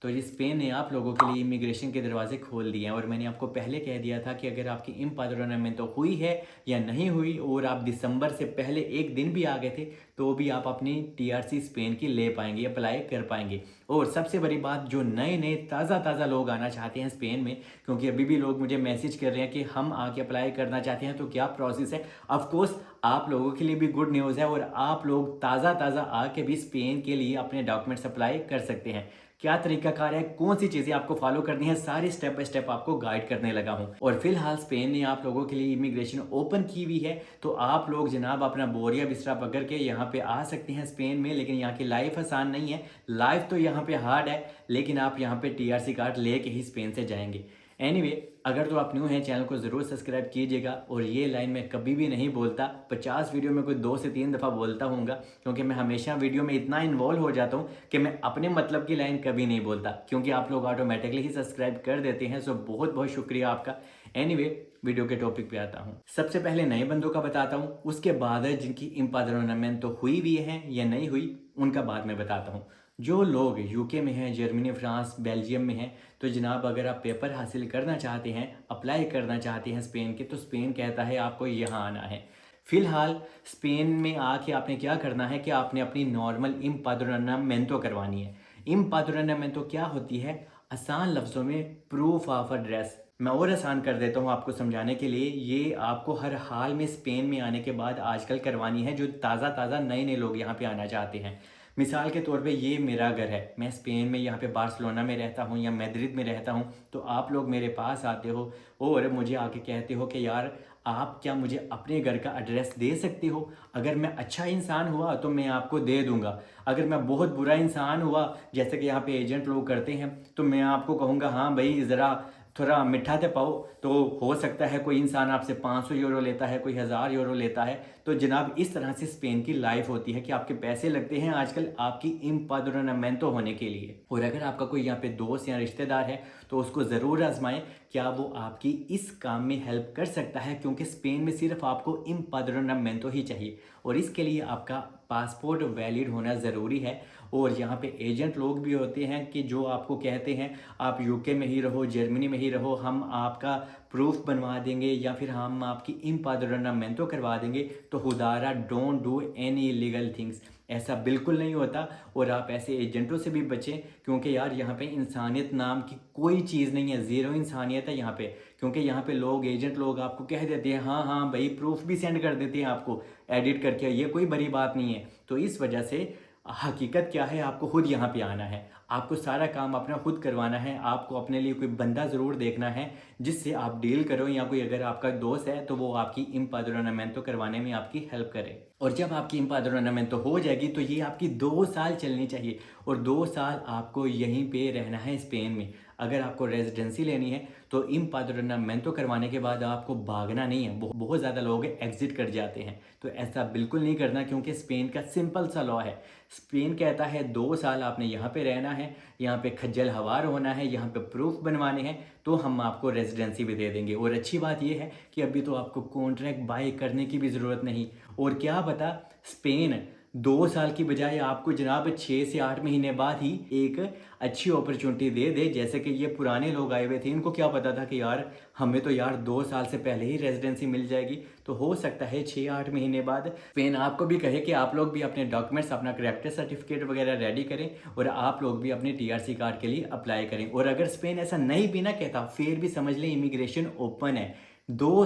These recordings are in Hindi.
तो ये स्पेन ने आप लोगों के लिए इमिग्रेशन के दरवाजे खोल दिए हैं और मैंने आपको पहले कह दिया था कि अगर आपकी इम्पाद्रोनामेंट तो हुई है या नहीं हुई और आप दिसंबर से पहले एक दिन भी आ गए थे तो भी आप अपनी टीआरसी स्पेन की ले पाएंगे, अप्लाई कर पाएंगे। और सबसे बड़ी बात, जो नए नए ताज़ा ताज़ा लोग आना चाहते हैं स्पेन में, क्योंकि अभी भी लोग मुझे मैसेज कर रहे हैं कि हम आके अप्लाई करना चाहते हैं तो क्या प्रोसेस है। ऑफ कोर्स आप लोगों के लिए भी गुड न्यूज़ है और आप लोग ताज़ा ताज़ा आके भी स्पेन के लिए अपने डॉक्यूमेंट्स अप्लाई कर सकते हैं। क्या तरीकाकार है, कौन सी चीज़ें आपको फॉलो करनी है, सारी स्टेप बाय स्टेप आपको गाइड करने लगा हूं। और फिलहाल स्पेन ने आप लोगों के लिए इमिग्रेशन ओपन की हुई है, तो आप लोग जनाब अपना बोरिया बिस्तरा पकड़ के यहाँ पे आ सकते हैं स्पेन में। लेकिन यहाँ की लाइफ आसान नहीं है, लाइफ तो यहाँ पे हार्ड है, लेकिन आप यहाँ पे टीआरसी कार्ड लेके ही स्पेन से जाएंगे। एनीवे, अगर तो आप न्यू हैं चैनल को ज़रूर सब्सक्राइब कीजिएगा। और ये लाइन मैं कभी भी नहीं बोलता, 50 वीडियो में कोई 2 से 3 दफ़ा बोलता हूँगा, क्योंकि मैं हमेशा वीडियो में इतना इन्वॉल्व हो जाता हूँ कि मैं अपने मतलब की लाइन कभी नहीं बोलता, क्योंकि आप लोग ऑटोमेटिकली ही सब्सक्राइब कर देते हैं। सो बहुत बहुत शुक्रिया आपका। एनीवे, वीडियो के टॉपिक पे आता हूँ। सबसे पहले नए बंदों का बताता हूँ, उसके बाद जिनकी इम्पाद्रोनामेंट तो हुई भी है या नहीं हुई उनका बाद में बताता हूँ। जो लोग यूके में हैं, जर्मनी, फ्रांस, बेल्जियम में हैं, तो जनाब अगर आप पेपर हासिल करना चाहते हैं, अप्लाई करना चाहते हैं स्पेन के, तो स्पेन कहता है आपको यहाँ आना है। फिलहाल स्पेन में आके आपने क्या करना है कि आपने अपनी नॉर्मल इम्पाद्रोनामेंटो करवानी है। इम्पाद्रोनामेंटो क्या होती है, आसान लफ्ज़ों में प्रूफ ऑफ एड्रेस। मैं और आसान कर देता हूँ आपको समझाने के लिए। ये आपको हर हाल में स्पेन में आने के बाद आजकल करवानी है, जो ताज़ा ताज़ा नए नए लोग यहाँ पे आना चाहते हैं। मिसाल के तौर पे ये मेरा घर है, मैं स्पेन में यहाँ पे बार्सिलोना में रहता हूँ या मैद्रिद में रहता हूँ, तो आप लोग मेरे पास आते हो और मुझे आके कहते हो कि यार आप क्या मुझे अपने घर का एड्रेस दे सकते हो। अगर मैं अच्छा इंसान हुआ तो मैं आपको दे दूंगा, अगर मैं बहुत बुरा इंसान हुआ जैसे कि यहाँ पे एजेंट लोग करते हैं, तो मैं आपको कहूँगा हाँ भाई ज़रा थोड़ा मिठा ते पाओ। तो हो सकता है कोई इंसान आपसे 500 यूरो लेता है, कोई 1000 यूरो लेता है। तो जनाब इस तरह से स्पेन की लाइफ होती है कि आपके पैसे लगते हैं आजकल आपकी इम्पाद्रोनामेंटो होने के लिए। और अगर आपका कोई यहाँ पे दोस्त या रिश्तेदार है तो उसको ज़रूर आजमाएं, क्या वो आपकी इस काम में हेल्प कर सकता है, क्योंकि स्पेन में सिर्फ आपको इम्पाद्रोनामेंटो ही चाहिए और इसके लिए आपका पासपोर्ट वैलिड होना ज़रूरी है। और यहाँ पे एजेंट लोग भी होते हैं कि जो आपको कहते हैं आप यूके में ही रहो, जर्मनी में ही रहो, हम आपका प्रूफ बनवा देंगे या फिर हम आपकी इम्पाद्रोनामेंटो करवा देंगे। तो खुदारा don't do any illegal things, ऐसा बिल्कुल नहीं होता। और आप ऐसे एजेंटों से भी बचें, क्योंकि यार यहाँ पे इंसानियत नाम की कोई चीज़ नहीं है, ज़ीरो इंसानियत है यहाँ पे। क्योंकि यहाँ पे लोग, एजेंट लोग आपको कह देते हैं हाँ हाँ भाई, प्रूफ भी सेंड कर देते हैं आपको एडिट करके, ये कोई बड़ी बात नहीं है। तो इस वजह से हकीकत क्या है, आपको खुद यहाँ पे आना है, आपको सारा काम अपना खुद करवाना है। आपको अपने लिए कोई बंदा ज़रूर देखना है जिससे आप डील करो, या कोई अगर आपका दोस्त है तो वो आपकी इम्पाद्रोनामेंटो करवाने में आपकी हेल्प करे। और जब आपकी इम्पाद्रोनामेंटो हो जाएगी तो ये आपकी 2 साल चलनी चाहिए और 2 साल आपको यहीं पे रहना है स्पेन में। अगर आपको रेजिडेंसी लेनी है तो इम्पाद्रोनामेंटो करवाने के बाद आपको भागना नहीं है। बहुत ज़्यादा लोग एग्जिट कर जाते हैं, तो ऐसा बिल्कुल नहीं करना, क्योंकि स्पेन का सिंपल सा लॉ है। स्पेन कहता है 2 साल आपने यहाँ पे रहना है, यहाँ पे खज्जल हवार होना है, यहाँ पे प्रूफ बनवाने हैं, तो हम आपको रेजिडेंसी भी दे देंगे। और अच्छी बात यह है कि अभी तो आपको कॉन्ट्रैक्ट बाय करने की भी ज़रूरत नहीं। और क्या पता स्पेन 2 साल की बजाय आपको जनाब 6 से 8 महीने बाद ही एक अच्छी अपॉर्चुनिटी दे दे। जैसे कि ये पुराने लोग आए हुए थे, इनको क्या पता था कि यार हमें तो यार 2 साल से पहले ही रेजिडेंसी मिल जाएगी। तो हो सकता है 6-8 महीने बाद स्पेन आपको भी कहे कि आप लोग भी अपने डॉक्यूमेंट्स, अपना करेक्टर सर्टिफिकेट वगैरह रेडी करें और आप लोग भी अपने टीआरसी कार्ड के लिए अप्लाई करें। और अगर स्पेन ऐसा नहीं भी ना कहता, फिर भी समझ लें इमिग्रेशन ओपन है। 2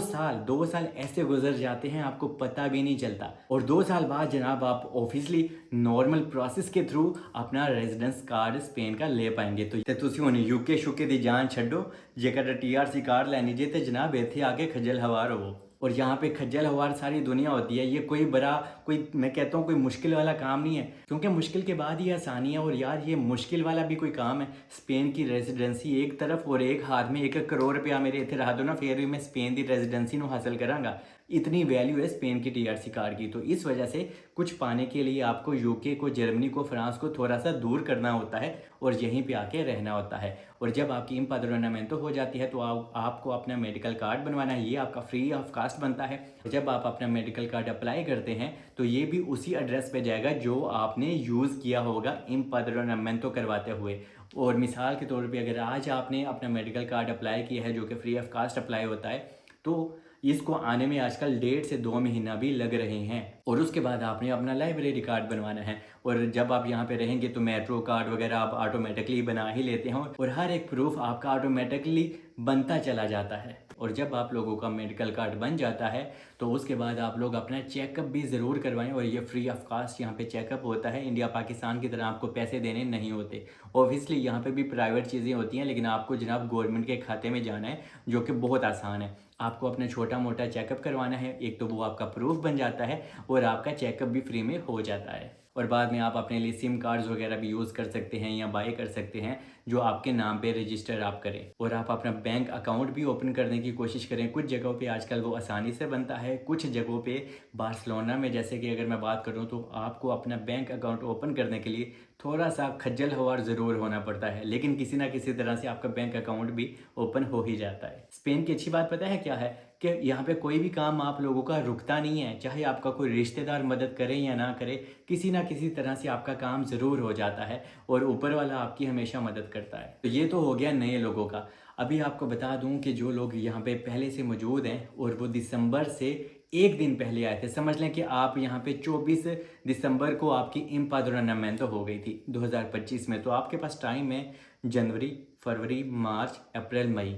साल ऐसे गुजर जाते हैं आपको पता भी नहीं चलता। और 2 साल बाद जनाब आप ऑफिशियली नॉर्मल प्रोसेस के थ्रू अपना रेजिडेंस कार्ड स्पेन का ले पाएंगे। तो तुसी हुण यूके शुके दी जान छड्डो, जेकर टीआरसी कार्ड लैनी जे ते जनाब इत्थे आके खज्जल हवार हो। और यहाँ पे खज्जल हवार सारी दुनिया होती है। ये कोई बड़ा, कोई मैं कहता हूँ कोई मुश्किल वाला काम नहीं है, क्योंकि मुश्किल के बाद ही आसानी है। और यार ये मुश्किल वाला भी कोई काम है। स्पेन की रेजिडेंसी एक तरफ और एक हाथ में 1 करोड़ रुपया मेरे इतने रहा दो ना, फिर भी मैं स्पेन की रेजिडेंसी ਨੂੰ हासिल करांगा। इतनी वैल्यू है स्पेन की टीआरसी कार्ड की। तो इस वजह से कुछ पाने के लिए आपको यूके को, जर्मनी को, फ्रांस को थोड़ा सा दूर करना होता है और यहीं पे आके रहना होता है। और जब आपकी इम्पाद्रोनामेंटो हो जाती है तो आपको अपना मेडिकल कार्ड बनवाना है, ये आपका फ्री ऑफ कास्ट बनता है। जब आप अपना मेडिकल कार्ड अप्लाई करते हैं तो ये भी उसी एड्रेस पे जाएगा जो आपने यूज़ किया होगा इम्पाद्रोनामेंटो करवाते हुए। और मिसाल के तौर पे अगर आज आपने अपना मेडिकल कार्ड अप्लाई किया है जो कि फ्री ऑफ कास्ट अप्लाई होता है, तो इसको आने में आजकल 1.5 से 2 महीना भी लग रहे हैं। और उसके बाद आपने अपना लाइब्रेरी कार्ड बनवाना है, और जब आप यहाँ पे रहेंगे तो मेट्रो कार्ड वगैरह आप ऑटोमेटिकली बना ही लेते हैं, और हर एक प्रूफ आपका ऑटोमेटिकली बनता चला जाता है। और जब आप लोगों का मेडिकल कार्ड बन जाता है तो उसके बाद आप लोग अपना चेकअप भी ज़रूर करवाएं, और ये फ्री ऑफ कास्ट यहाँ पे चेकअप होता है। इंडिया पाकिस्तान की तरह आपको पैसे देने नहीं होते। ऑब्वियसली यहाँ पे भी प्राइवेट चीज़ें होती हैं, लेकिन आपको जनाब गवर्नमेंट के खाते में जाना है, जो कि बहुत आसान है। आपको अपना छोटा मोटा चेकअप करवाना है, एक तो वो आपका प्रूफ बन जाता है और आपका चेकअप भी फ्री में हो जाता है। और बाद में आप अपने लिए सिम कार्ड्स वगैरह भी यूज़ कर सकते हैं या बाय कर सकते हैं, जो आपके नाम पे रजिस्टर आप करें। और आप अपना बैंक अकाउंट भी ओपन करने की कोशिश करें। कुछ जगहों पे आजकल वो आसानी से बनता है, कुछ जगहों पे बार्सिलोना में जैसे कि अगर मैं बात करूं तो आपको अपना बैंक अकाउंट ओपन करने के लिए थोड़ा सा खज्जल हवार ज़रूर होना पड़ता है, लेकिन किसी ना किसी तरह से आपका बैंक अकाउंट भी ओपन हो ही जाता है। स्पेन की अच्छी बात पता है क्या है, कि यहाँ पे कोई भी काम आप लोगों का रुकता नहीं है। चाहे आपका कोई रिश्तेदार मदद करे या ना करे, किसी ना किसी तरह से आपका काम ज़रूर हो जाता है, और ऊपर वाला आपकी हमेशा मदद करता है। तो ये तो हो गया नए लोगों का। अभी आपको बता दूं कि जो लोग यहाँ पे पहले से मौजूद हैं और वो दिसंबर से एक दिन पहले आए थे, समझ लें कि आप यहाँ पे 24 दिसंबर को आपकी इम्पादोरनामेंटो हो गई थी 2025 में, तो आपके पास टाइम है जनवरी, फरवरी, मार्च, अप्रैल, मई,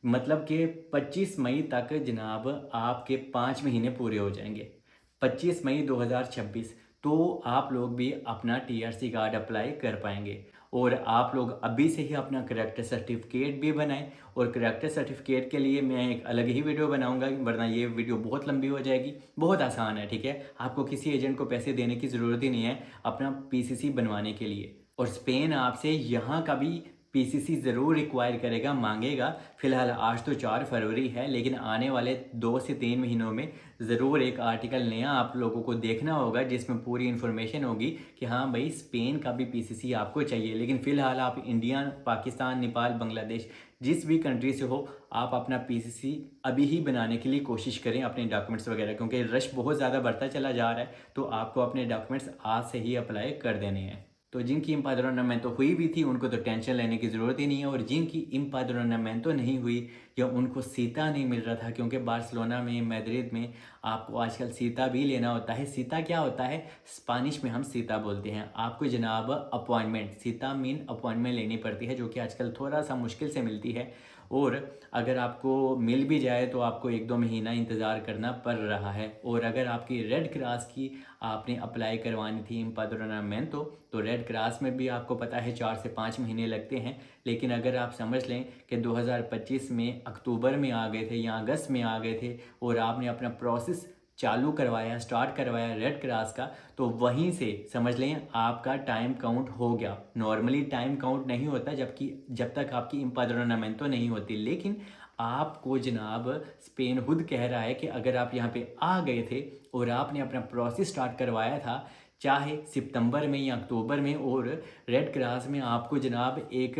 मतलब कि 25 मई तक जनाब आपके 5 महीने पूरे हो जाएंगे। 25 मई 2026 तो आप लोग भी अपना टीआरसी कार्ड अप्लाई कर पाएंगे। और आप लोग अभी से ही अपना करैक्टर सर्टिफिकेट भी बनाएं, और करैक्टर सर्टिफिकेट के लिए मैं एक अलग ही वीडियो बनाऊंगा, वरना ये वीडियो बहुत लंबी हो जाएगी। बहुत आसान है, ठीक है, आपको किसी एजेंट को पैसे देने की ज़रूरत ही नहीं है अपना पीसीसी बनवाने के लिए। और स्पेन आपसे यहाँ का भी पीसीसी ज़रूर रिक्वायर करेगा, मांगेगा। फिलहाल आज तो 4 फरवरी है, लेकिन आने वाले 2 से 3 महीनों में ज़रूर एक आर्टिकल नया आप लोगों को देखना होगा, जिसमें पूरी इन्फॉर्मेशन होगी कि हाँ भाई स्पेन का भी पीसीसी आपको चाहिए। लेकिन फ़िलहाल आप इंडिया, पाकिस्तान, नेपाल, बांग्लादेश जिस भी कंट्री से हो, आप अपना पीसीसी अभी ही बनाने के लिए कोशिश करें, अपने डॉक्यूमेंट्स वगैरह, क्योंकि रश बहुत ज़्यादा बढ़ता चला जा रहा है। तो आपको अपने डॉक्यूमेंट्स आज से ही अप्लाई कर देने हैं। तो जिनकी इम्पाद्रोनामेंटो हुई भी थी उनको तो टेंशन लेने की ज़रूरत ही नहीं है, और जिनकी इम्पाद्रोनामेंटो नहीं हुई या उनको सीता नहीं मिल रहा था, क्योंकि बार्सिलोना में, मैद्रिद में आपको आजकल सीता भी लेना होता है। सीता क्या होता है, स्पानिश में हम सीता बोलते हैं। आपको जनाब अपॉइंटमेंट, सीता मीन अपॉइंटमेंट लेनी पड़ती है, जो कि आजकल थोड़ा सा मुश्किल से मिलती है। और अगर आपको मिल भी जाए तो आपको 1-2 महीना इंतज़ार करना पड़ रहा है। और अगर आपकी रेड क्रॉस की आपने अप्लाई करवानी थी इम्पाद्रोनामेंटो, तो रेड क्रॉस में भी आपको पता है 4 से 5 महीने लगते हैं। लेकिन अगर आप समझ लें कि 2025 में अक्टूबर में आ गए थे या अगस्त में आ गए थे, और आपने अपना प्रोसेस चालू करवाया, स्टार्ट करवाया रेड क्रॉस का, तो वहीं से समझ लें आपका टाइम काउंट हो गया। नॉर्मली टाइम काउंट नहीं होता जब तक आपकी इम्पाद्रोनामेंटो नहीं होती, लेकिन आपको जनाब स्पेन खुद कह रहा है कि अगर आप यहाँ पे आ गए थे और आपने अपना प्रोसेस स्टार्ट करवाया था, चाहे सितंबर में या अक्टूबर में, और रेड क्रॉस में आपको जनाब एक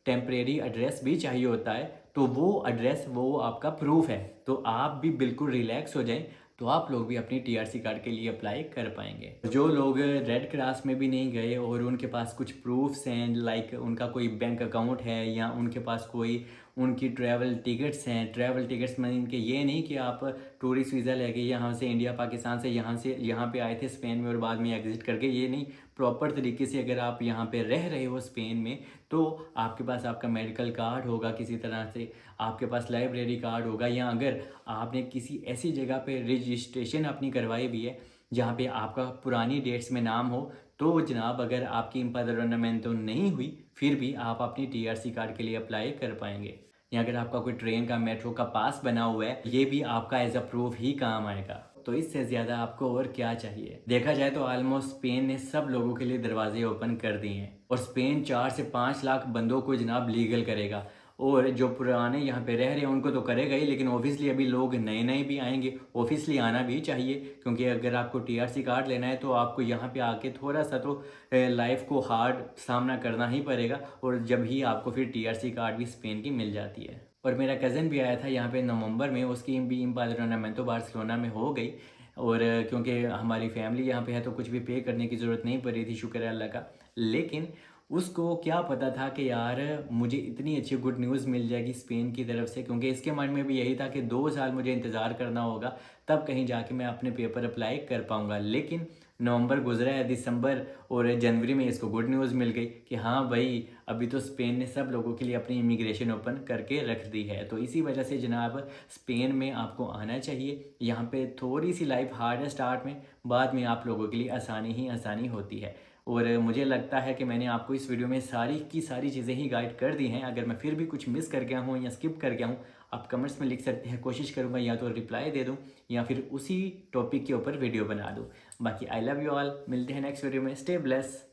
टेम्परेरी एड्रेस भी चाहिए होता है, तो वो एड्रेस, वो आपका प्रूफ है। तो आप भी बिल्कुल रिलैक्स हो जाएं, तो आप लोग भी अपनी टीआरसी कार्ड के लिए अप्लाई कर पाएंगे। जो लोग रेड क्रॉस में भी नहीं गए और उनके पास कुछ प्रूफ्स हैं, लाइक उनका कोई बैंक अकाउंट है या उनके पास कोई उनकी ट्रैवल टिकट्स हैं, ट्रैवल टिकट्स में इनके ये नहीं कि आप टूरिस्ट वीज़ा लेके यहाँ से, इंडिया पाकिस्तान से यहाँ पे आए थे स्पेन में और बाद में एग्जिट करके, ये नहीं, प्रॉपर तरीके से अगर आप यहाँ पे रह रहे हो स्पेन में, तो आपके पास आपका मेडिकल कार्ड होगा किसी तरह से, आपके पास लाइब्रेरी कार्ड होगा, या अगर आपने किसी ऐसी जगह पे रजिस्ट्रेशन अपनी करवाई भी है जहाँ पे आपका पुरानी डेट्स में नाम हो, तो जनाब अगर आपकी इम्पाद्रोनामेंटो नहीं हुई फिर भी आप अपनी टीआरसी कार्ड के लिए अप्लाई कर पाएंगे। या अगर आपका कोई ट्रेन का, मेट्रो का पास बना हुआ है, ये भी आपका एज अ प्रूफ ही काम आएगा। तो इससे ज़्यादा आपको और क्या चाहिए। देखा जाए तो ऑलमोस्ट स्पेन ने सब लोगों के लिए दरवाजे ओपन कर दिए हैं, और स्पेन 4 से 5 लाख बंदों को जनाब लीगल करेगा। और जो पुराने यहाँ पे रह रहे हैं उनको तो करेगा ही, लेकिन ऑब्वियसली अभी लोग नए नए भी आएंगे, ऑब्वियसली आना भी चाहिए, क्योंकि अगर आपको टीआरसी कार्ड लेना है तो आपको यहाँ पे आके थोड़ा सा तो लाइफ को हार्ड सामना करना ही पड़ेगा, और जब ही आपको फिर टीआरसी कार्ड भी स्पेन की मिल जाती है। और मेरा कज़न भी आया था यहाँ पे नवंबर में, उसकी भी इम्पाद्रोनामेंटो बार्सिलोना में हो गई, और क्योंकि हमारी फैमिली यहाँ पे है तो कुछ भी पे करने की ज़रूरत नहीं पड़ी थी, शुक्र है अल्लाह का। लेकिन उसको क्या पता था कि यार मुझे इतनी अच्छी गुड न्यूज़ मिल जाएगी स्पेन की तरफ से, क्योंकि इसके मन में भी यही था कि 2 साल मुझे इंतज़ार करना होगा, तब कहीं जाके मैं अपने पेपर अप्लाई कर पाऊँगा। लेकिन नवंबर गुजरा है, दिसंबर और जनवरी में इसको गुड न्यूज़ मिल गई कि हाँ भाई, अभी तो स्पेन ने सब लोगों के लिए अपनी इमिग्रेशन ओपन करके रख दी है। तो इसी वजह से जनाब स्पेन में आपको आना चाहिए। यहाँ पे थोड़ी सी लाइफ हार्ड है स्टार्ट में, बाद में आप लोगों के लिए आसानी ही आसानी होती है। और मुझे लगता है कि मैंने आपको इस वीडियो में सारी की सारी चीज़ें ही गाइड कर दी हैं। अगर मैं फिर भी कुछ मिस कर गया हूँ या स्किप कर गया हूँ, आप कमेंट्स में लिख सकते हैं। कोशिश करूँगा या तो रिप्लाई दे दूँ या फिर उसी टॉपिक के ऊपर वीडियो बना दूँ। बाकी आई लव यू ऑल, मिलते हैं नेक्स्ट वीडियो में। Stay bless.